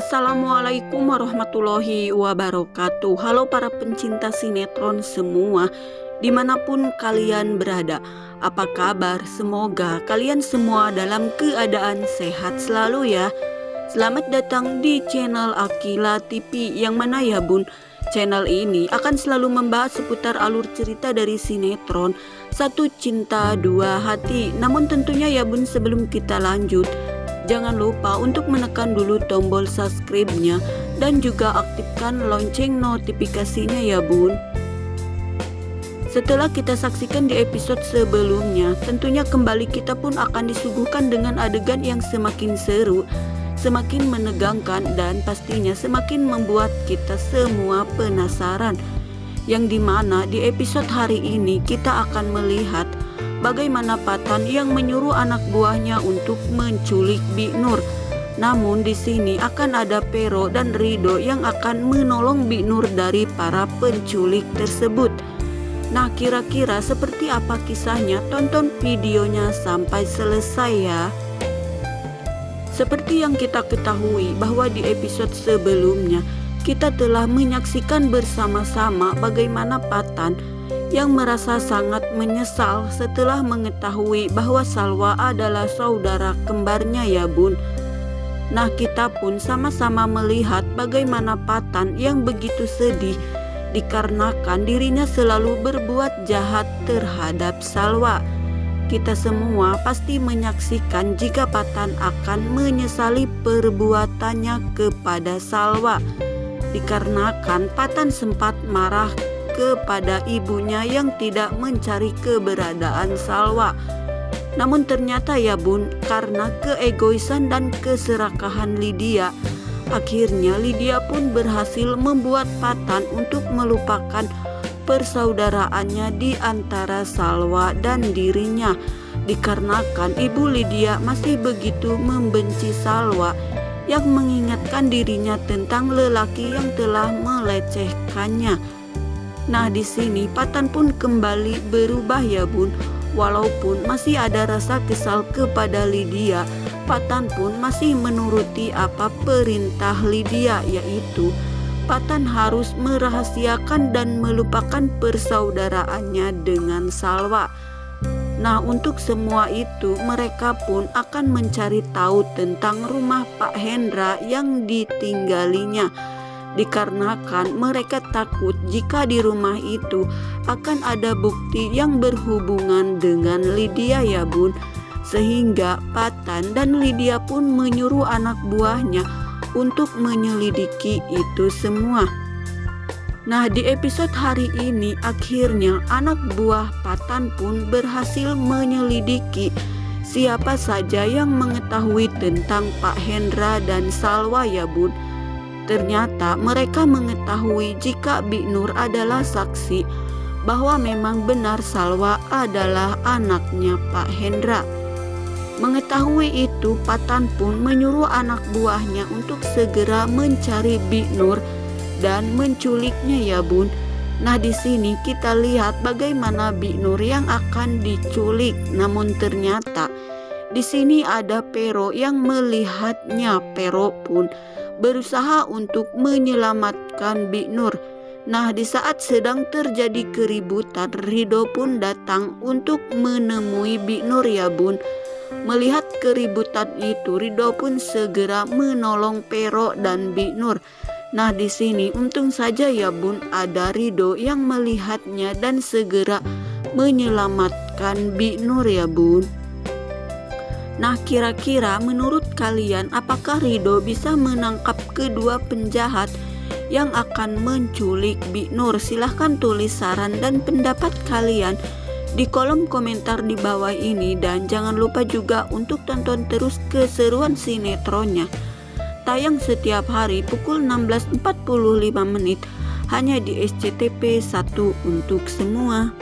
Assalamualaikum warahmatullahi wabarakatuh. Halo para pencinta sinetron semua, dimanapun kalian berada. Apa kabar? Semoga kalian semua dalam keadaan sehat selalu ya. Selamat datang di channel Akila TV, yang mana ya bun, channel ini akan selalu membahas seputar alur cerita dari sinetron Satu Cinta Dua Hati. Namun tentunya ya bun, sebelum kita lanjut, jangan lupa untuk menekan dulu tombol subscribe-nya dan juga aktifkan lonceng notifikasinya ya bun. Setelah kita saksikan di episode sebelumnya, tentunya kembali kita pun akan disuguhkan dengan adegan yang semakin seru, semakin menegangkan, dan pastinya semakin membuat kita semua penasaran. Yang dimana di episode hari ini kita akan melihat bagaimana Patan yang menyuruh anak buahnya untuk menculik Bik Nur. Namun di sini akan ada Pero dan Rido yang akan menolong Bik Nur dari para penculik tersebut. Nah, kira-kira seperti apa kisahnya? Tonton videonya sampai selesai ya. Seperti yang kita ketahui bahwa di episode sebelumnya kita telah menyaksikan bersama-sama bagaimana Patan yang merasa sangat menyesal setelah mengetahui bahwa Salwa adalah saudara kembarnya ya bun. Nah, kita pun sama-sama melihat bagaimana Patan yang begitu sedih dikarenakan dirinya selalu berbuat jahat terhadap Salwa. Kita semua pasti menyaksikan jika Patan akan menyesali perbuatannya kepada Salwa, dikarenakan Patan sempat marah kepada ibunya yang tidak mencari keberadaan Salwa. Namun ternyata ya bun, karena keegoisan dan keserakahan Lydia, akhirnya Lydia pun berhasil membuat Patan untuk melupakan persaudaraannya di antara Salwa dan dirinya, dikarenakan ibu Lydia masih begitu membenci Salwa yang mengingatkan dirinya tentang lelaki yang telah melecehkannya. Nah, di sini Patan pun kembali berubah ya bun. Walaupun masih ada rasa kesal kepada Lydia, Patan pun masih menuruti apa perintah Lydia, yaitu Patan harus merahasiakan dan melupakan persaudaraannya dengan Salwa. Nah, untuk semua itu mereka pun akan mencari tahu tentang rumah Pak Hendra yang ditinggalinya, dikarenakan mereka takut jika di rumah itu akan ada bukti yang berhubungan dengan Lydia ya bun. Sehingga Patan dan Lydia pun menyuruh anak buahnya untuk menyelidiki itu semua. Nah, di episode hari ini akhirnya anak buah Patan pun berhasil menyelidiki siapa saja yang mengetahui tentang Pak Hendra dan Salwa ya bun. Ternyata mereka mengetahui jika Bik Nur adalah saksi bahwa memang benar Salwa adalah anaknya Pak Hendra. Mengetahui itu, Patan pun menyuruh anak buahnya untuk segera mencari Bik Nur dan menculiknya ya bun. Nah, di sini kita lihat bagaimana Bik Nur yang akan diculik. Namun ternyata di sini ada Pero yang melihatnya. Pero pun berusaha untuk menyelamatkan Bik Nur. Nah, di saat sedang terjadi keributan, Rido pun datang untuk menemui Bik Nur ya bun. Melihat keributan itu, Rido pun segera menolong Pero dan Bik Nur. Nah, di sini untung saja ya bun, ada Rido yang melihatnya dan segera menyelamatkan Bik Nur ya bun. Nah, kira-kira menurut kalian apakah Rido bisa menangkap kedua penjahat yang akan menculik Bik Nur? Silahkan tulis saran dan pendapat kalian di kolom komentar di bawah ini, dan jangan lupa juga untuk tonton terus keseruan sinetronnya. Tayang setiap hari pukul 16.45 hanya di SCTV 1 untuk semua.